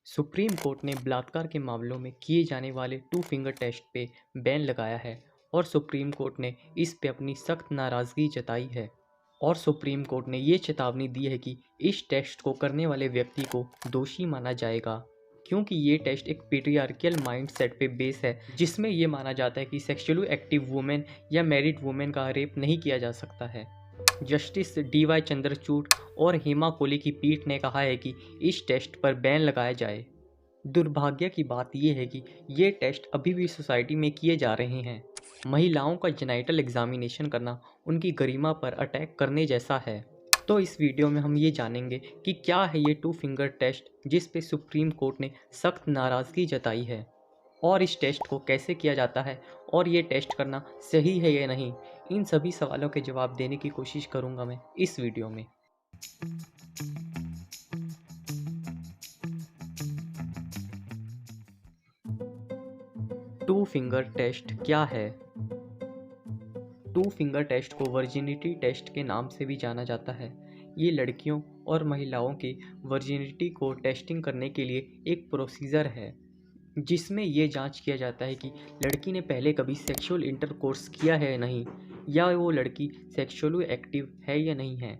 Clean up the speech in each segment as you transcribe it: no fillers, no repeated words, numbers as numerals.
Supreme court ने बलात्कार के मामलों में किए जाने वाले टू फिंगर टेस्ट पे बैन लगाया है और सुप्रीम कोर्ट ने इस पे अपनी सख्त नाराज़गी जताई है। और सुप्रीम कोर्ट ने ये चेतावनी दी है कि इस टेस्ट को करने वाले व्यक्ति को दोषी माना जाएगा, क्योंकि ये टेस्ट एक पेट्रियार्कियल माइंडसेट पे बेस है जिसमें ये माना जाता है कि सेक्सुअली एक्टिव वुमेन या मैरिड वुमेन का रेप नहीं किया जा सकता है। Justice D.Y.. चंद्रचूड़ और हेमा कोहली की पीठ ने कहा है कि इस टेस्ट पर बैन लगाया जाए। दुर्भाग्य की बात यह है कि ये टेस्ट अभी भी सोसाइटी में किए जा रहे हैं। महिलाओं का जेनाइटल एग्जामिनेशन करना उनकी गरिमा पर अटैक करने जैसा है। तो इस वीडियो में हम ये जानेंगे कि क्या है ये टू फिंगर टेस्ट जिस पे सुप्रीम कोर्ट ने सख्त नाराज़गी जताई है, और इस टेस्ट को कैसे किया जाता है और ये टेस्ट करना सही है या नहीं। इन सभी सवालों के जवाब देने की कोशिश करूंगा मैं इस वीडियो में। टू फिंगर टेस्ट क्या है? टू फिंगर टेस्ट को वर्जिनिटी टेस्ट के नाम से भी जाना जाता है। ये लड़कियों और महिलाओं की वर्जिनिटी को टेस्टिंग करने के लिए एक प्रोसीजर है जिसमें ये जांच किया जाता है कि लड़की ने पहले कभी सेक्सुअल इंटरकोर्स किया है या नहीं, या वो लड़की सेक्सुअली एक्टिव है या नहीं है।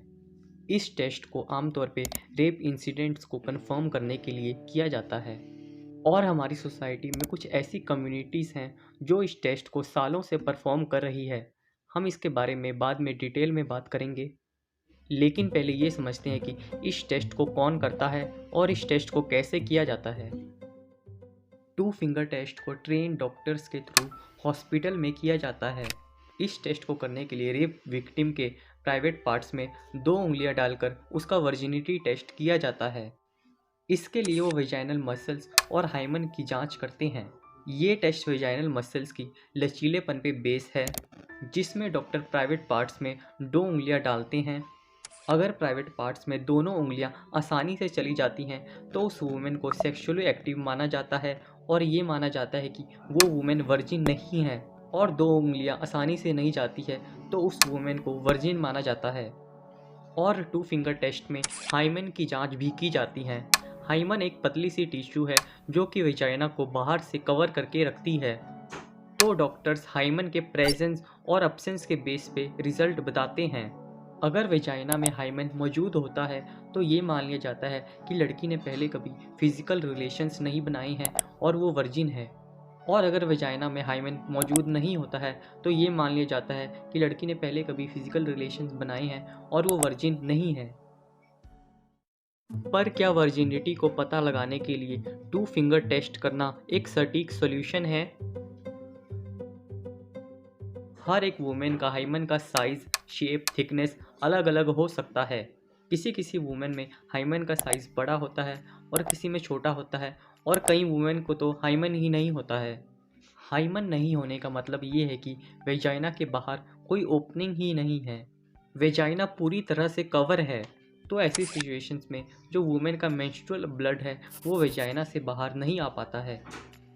इस टेस्ट को आमतौर पे रेप इंसिडेंट्स को कंफर्म करने के लिए किया जाता है। और हमारी सोसाइटी में कुछ ऐसी कम्युनिटीज़ हैं जो इस टेस्ट को सालों से परफॉर्म कर रही है। हम इसके बारे में बाद में डिटेल में बात करेंगे, लेकिन पहले ये समझते हैं कि इस टेस्ट को कौन करता है और इस टेस्ट को कैसे किया जाता है। टू फिंगर टेस्ट को ट्रेन डॉक्टर्स के थ्रू हॉस्पिटल में किया जाता है। इस टेस्ट को करने के लिए रेप विक्टिम के प्राइवेट पार्ट्स में 2 उंगलियां डालकर उसका वर्जिनिटी टेस्ट किया जाता है। इसके लिए वो वेजाइनल मसल्स और हाइमन की जांच करते हैं। ये टेस्ट वेजाइनल मसल्स की लचीलेपन पे बेस है, जिसमें डॉक्टर प्राइवेट पार्ट्स में 2 उंगलियां डालते हैं। अगर प्राइवेट पार्ट्स में दोनों उंगलियां आसानी से चली जाती हैं तो उस वुमेन को सेक्सुअली एक्टिव माना जाता है और ये माना जाता है कि वो वुमेन वर्जिन नहीं है। और 2 उंगलियां आसानी से नहीं जाती है तो उस वुमेन को वर्जिन माना जाता है। और टू फिंगर टेस्ट में हाइमन की जांच भी की जाती है। हाइमन एक पतली सी टिश्यू है जो कि वेजाइना को बाहर से कवर करके रखती है। तो डॉक्टर्स हाइमन के प्रेजेंस और अब्सेंस के बेस पे रिजल्ट बताते हैं। अगर वेजाइना में हाइमन मौजूद होता है तो ये मान लिया जाता है कि लड़की ने पहले कभी फिजिकल रिलेशंस नहीं बनाए हैं और वो वर्जिन है। और अगर वेजाइना में हाइमन मौजूद नहीं होता है तो ये मान लिया जाता है कि लड़की ने पहले कभी फिजिकल रिलेशंस बनाए हैं और वो वर्जिन नहीं है। पर क्या वर्जिनिटी को पता लगाने के लिए टू फिंगर टेस्ट करना एक सटीक सॉल्यूशन है? हर एक वुमेन का हाइमन का साइज, शेप, थिकनेस अलग अलग हो सकता है। किसी किसी वुमेन में हाइमन का साइज बड़ा होता है और किसी में छोटा होता है, और कई वुमेन को तो हाइमन ही नहीं होता है। हाइमन नहीं होने का मतलब ये है कि वेजाइना के बाहर कोई ओपनिंग ही नहीं है, वेजाइना पूरी तरह से कवर है। तो ऐसी सिचुएशंस में जो वुमेन का मेंस्ट्रुअल ब्लड है वो वेजाइना से बाहर नहीं आ पाता है,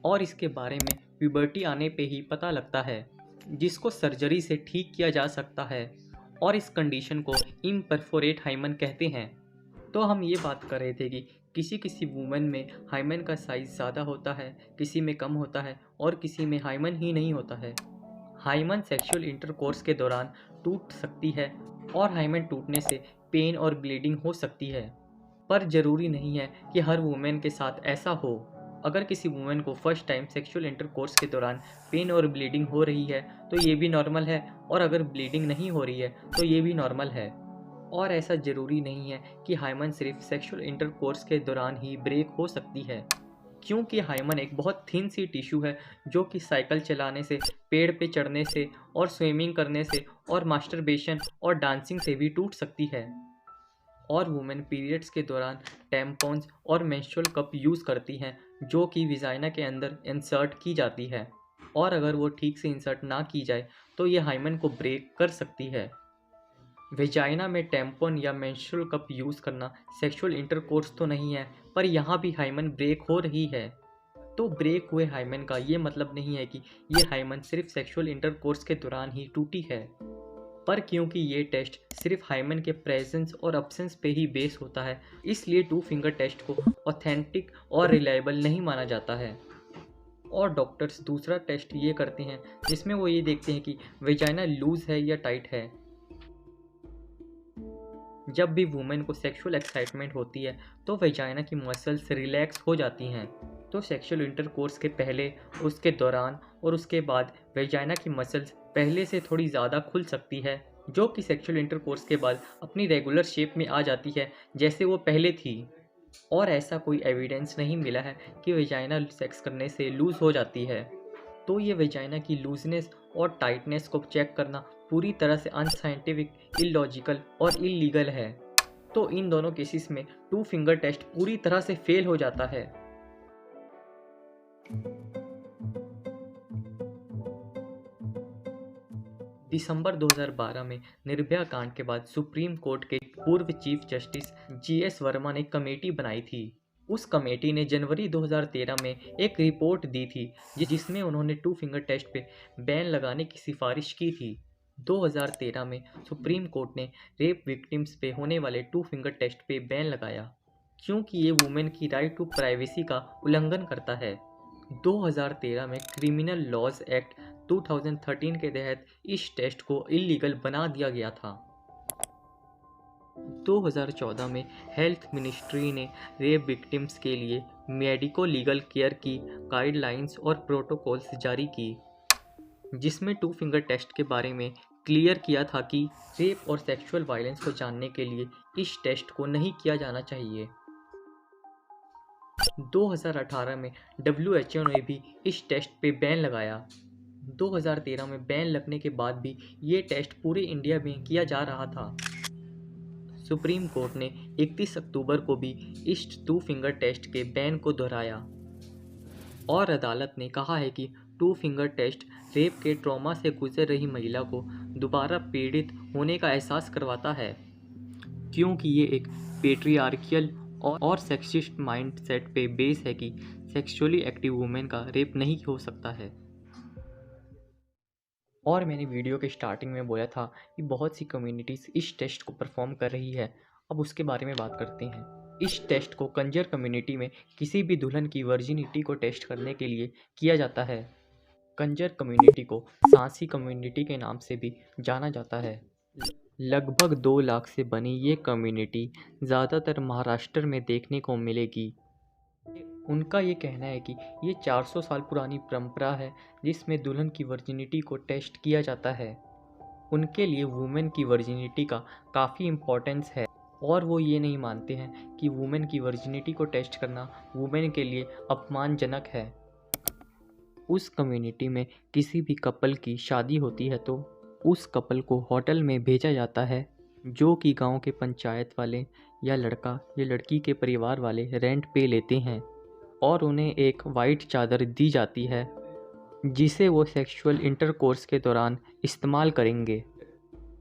और इसके बारे में प्यूबर्टी आने पे ही पता लगता है, जिसको सर्जरी से ठीक किया जा सकता है। और इस कंडीशन को इम्परफोरेट हाइमन कहते हैं। तो हम ये बात कर रहे थे कि किसी किसी वुमेन में हाइमन का साइज़ ज़्यादा होता है, किसी में कम होता है, और किसी में हाइमन ही नहीं होता है। हाइमन सेक्सुअल इंटरकोर्स के दौरान टूट सकती है और हाइमन टूटने से पेन और ब्लीडिंग हो सकती है, पर ज़रूरी नहीं है कि हर वुमेन के साथ ऐसा हो। अगर किसी वुमेन को फर्स्ट टाइम सेक्सुअल इंटरकोर्स के दौरान पेन और ब्लीडिंग हो रही है तो ये भी नॉर्मल है, और अगर ब्लीडिंग नहीं हो रही है तो ये भी नॉर्मल है। और ऐसा ज़रूरी नहीं है कि हाइमन सिर्फ सेक्सुअल इंटरकोर्स के दौरान ही ब्रेक हो सकती है, क्योंकि हाइमन एक बहुत थिन सी टिश्यू है जो कि साइकिल चलाने से, पेड़ पे चढ़ने से, और स्विमिंग करने से, और मास्टरबेशन और डांसिंग से भी टूट सकती है। और वुमेन पीरियड्स के दौरान टैम्पॉन्स और मेंस्ट्रुअल कप यूज़ करती हैं जो कि विजाइना के अंदर इंसर्ट की जाती है, और अगर वो ठीक से इंसर्ट ना की जाए तो ये हाइमन को ब्रेक कर सकती है। वेजाइना में टैम्पॉन या मेंस्ट्रुअल कप यूज़ करना सेक्सुअल इंटरकोर्स तो नहीं है, पर यहाँ भी हाइमन ब्रेक हो रही है। तो ब्रेक हुए हाइमन का ये मतलब नहीं है कि ये हाइमन सिर्फ सेक्सुअल इंटरकोर्स के दौरान ही टूटी है। पर क्योंकि ये टेस्ट सिर्फ हाइमन के प्रेजेंस और अब्सेंस पे ही बेस होता है, इसलिए टू फिंगर टेस्ट को ऑथेंटिक और रिलायबल नहीं माना जाता है। और डॉक्टर्स दूसरा टेस्ट ये करते हैं जिसमें वो ये देखते हैं कि वेजाइना लूज है या टाइट है। जब भी वुमेन को सेक्सुअल एक्साइटमेंट होती है तो वेजाइना की मसल्स रिलैक्स हो जाती हैं। तो सेक्सुअल इंटरकोर्स के पहले, उसके दौरान और उसके बाद वेजाइना की मसल्स पहले से थोड़ी ज़्यादा खुल सकती है, जो कि सेक्सुअल इंटरकोर्स के बाद अपनी रेगुलर शेप में आ जाती है जैसे वो पहले थी। और ऐसा कोई एविडेंस नहीं मिला है कि वेजाइना सेक्स करने से लूज़ हो जाती है। तो ये वेजाइना की लूजनेस और टाइटनेस को चेक करना पूरी तरह से अनसाइंटिफिक, इलॉजिकल और इलीगल है। तो इन दोनों केसेस में टू फिंगर टेस्ट पूरी तरह से फेल हो जाता है। दिसंबर 2012 में निर्भया कांड के बाद सुप्रीम कोर्ट के पूर्व चीफ जस्टिस जीएस वर्मा ने कमेटी बनाई थी। उस कमेटी ने जनवरी 2013 में एक रिपोर्ट दी थी जिसमें उन्होंने टू फिंगर टेस्ट पे बैन लगाने की सिफारिश की थी। 2013 में सुप्रीम कोर्ट ने रेप विक्टिम्स पे होने वाले टू फिंगर टेस्ट पे बैन लगाया क्योंकि ये वुमेन की राइट टू प्राइवेसी का उल्लंघन करता है। 2013 में क्रिमिनल लॉज एक्ट 2013 के तहत इस टेस्ट को इलीगल बना दिया गया था। 2014 में हेल्थ मिनिस्ट्री ने रेप विक्टिम्स के लिए मेडिको लीगल केयर की गाइडलाइंस और प्रोटोकॉल्स जारी की, जिसमें टू फिंगर टेस्ट के बारे में क्लियर किया था कि रेप और सेक्सुअल वायलेंस को जानने के लिए इस टेस्ट को नहीं किया जाना चाहिए। 2018 में WHO ने भी इस टेस्ट पे बैन लगाया। 2013 में बैन लगने के बाद भी ये टेस्ट पूरे इंडिया में किया जा रहा था। सुप्रीम कोर्ट ने 31 अक्टूबर को भी इस टू फिंगर टेस्ट के बैन को दोहराया और अदालत ने कहा है कि टू फिंगर टेस्ट रेप के ट्रॉमा से गुजर रही महिला को दोबारा पीड़ित होने का एहसास करवाता है, क्योंकि ये एक पेट्रियार्कियल और सेक्सिस्ट माइंडसेट पे बेस है कि सेक्सुअली एक्टिव वुमेन का रेप नहीं हो सकता है। और मैंने वीडियो के स्टार्टिंग में बोला था कि बहुत सी कम्युनिटीज़ इस टेस्ट को परफॉर्म कर रही है। अब उसके बारे में बात करते हैं। इस टेस्ट को कंजर कम्युनिटी में किसी भी दुल्हन की वर्जिनिटी को टेस्ट करने के लिए किया जाता है। कंजर कम्युनिटी को सांसी कम्युनिटी के नाम से भी जाना जाता है। लगभग 2 लाख से बनी ये कम्युनिटी ज़्यादातर महाराष्ट्र में देखने को मिलेगी। उनका ये कहना है कि ये 400 साल पुरानी परंपरा है जिसमें दुल्हन की वर्जिनिटी को टेस्ट किया जाता है। उनके लिए वुमेन की वर्जिनिटी का काफ़ी इम्पोर्टेंस है और वो ये नहीं मानते हैं कि वुमेन की वर्जिनिटी को टेस्ट करना वुमेन के लिए अपमानजनक है। उस कम्युनिटी में किसी भी कपल की शादी होती है तो उस कपल को होटल में भेजा जाता है, जो कि गांव के पंचायत वाले या लड़का या लड़की के परिवार वाले रेंट पे लेते हैं और उन्हें एक वाइट चादर दी जाती है जिसे वो सेक्सुअल इंटरकोर्स के दौरान इस्तेमाल करेंगे।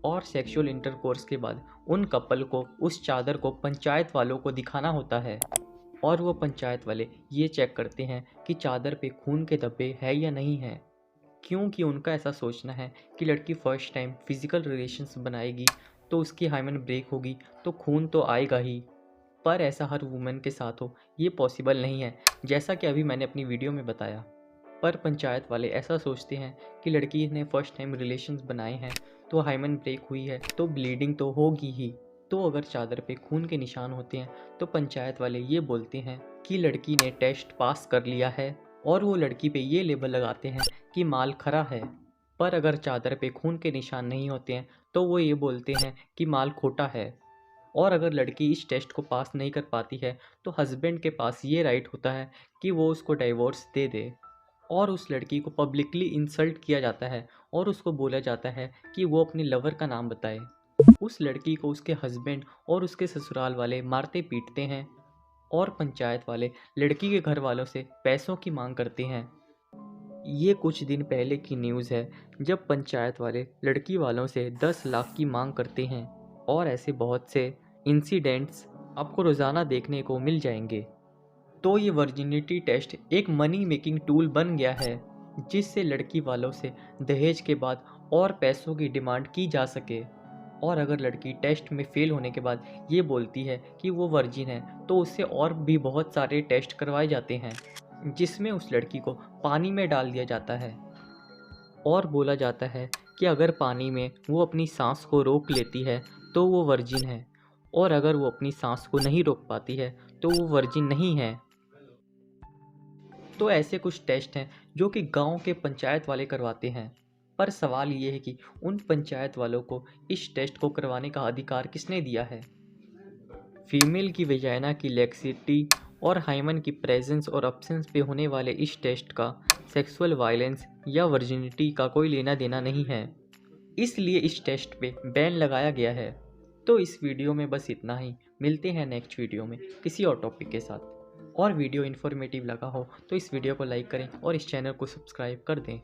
और सेक्सुअल इंटरकोर्स के बाद उन कपल को उस चादर को पंचायत वालों को दिखाना होता है और वो पंचायत वाले ये चेक करते हैं कि चादर पे खून के धब्बे है या नहीं है, क्योंकि उनका ऐसा सोचना है कि लड़की फर्स्ट टाइम फिजिकल रिलेशंस बनाएगी तो उसकी हाइमन ब्रेक होगी तो खून तो आएगा ही। पर ऐसा हर वुमेन के साथ हो ये पॉसिबल नहीं है, जैसा कि अभी मैंने अपनी वीडियो में बताया। पर पंचायत वाले ऐसा सोचते हैं कि लड़की ने फर्स्ट टाइम रिलेशंस बनाए हैं तो हाइमन ब्रेक हुई है तो ब्लीडिंग तो होगी ही। तो अगर चादर पे खून के निशान होते हैं तो पंचायत वाले ये बोलते हैं कि लड़की ने टेस्ट पास कर लिया है और वो लड़की पे ये लेबल लगाते हैं कि माल खरा है। पर अगर चादर पे खून के निशान नहीं होते हैं तो वो ये बोलते हैं कि माल खोटा है। और अगर लड़की इस टेस्ट को पास नहीं कर पाती है तो हस्बैंड के पास ये राइट होता है कि वो उसको डाइवोर्स दे दे। और उस लड़की को पब्लिकली इंसल्ट किया जाता है और उसको बोला जाता है कि वो अपने लवर का नाम बताए। उस लड़की को उसके हस्बैंड और उसके ससुराल वाले मारते पीटते हैं और पंचायत वाले लड़की के घर वालों से पैसों की मांग करते हैं। ये कुछ दिन पहले की न्यूज़ है जब पंचायत वाले लड़की वालों से 10 लाख की मांग करते हैं और ऐसे बहुत से इंसिडेंट्स आपको रोज़ाना देखने को मिल जाएंगे। तो ये वर्जिनिटी टेस्ट एक मनी मेकिंग टूल बन गया है जिससे लड़की वालों से दहेज के बाद और पैसों की डिमांड की जा सके। और अगर लड़की टेस्ट में फेल होने के बाद ये बोलती है कि वो वर्जिन है, तो उससे और भी बहुत सारे टेस्ट करवाए जाते हैं, जिसमें उस लड़की को पानी में डाल दिया जाता है और बोला जाता है कि अगर पानी में वो अपनी सांस को रोक लेती है तो वो वर्जिन है, और अगर वो अपनी सांस को नहीं रोक पाती है तो वो वर्जिन नहीं है। तो ऐसे कुछ टेस्ट हैं जो कि गांव के पंचायत वाले करवाते हैं। पर सवाल ये है कि उन पंचायत वालों को इस टेस्ट को करवाने का अधिकार किसने दिया है? फीमेल की वेजाइना की लैक्सिटी और हाइमन की प्रेजेंस और अब्सेंस पे होने वाले इस टेस्ट का सेक्सुअल वायलेंस या वर्जिनिटी का कोई लेना देना नहीं है, इसलिए इस टेस्ट पे बैन लगाया गया है। तो इस वीडियो में बस इतना ही। मिलते हैं नेक्स्ट वीडियो में किसी और टॉपिक के साथ। और वीडियो इन्फॉर्मेटिव लगा हो तो इस वीडियो को लाइक करें और इस चैनल को सब्सक्राइब कर दें।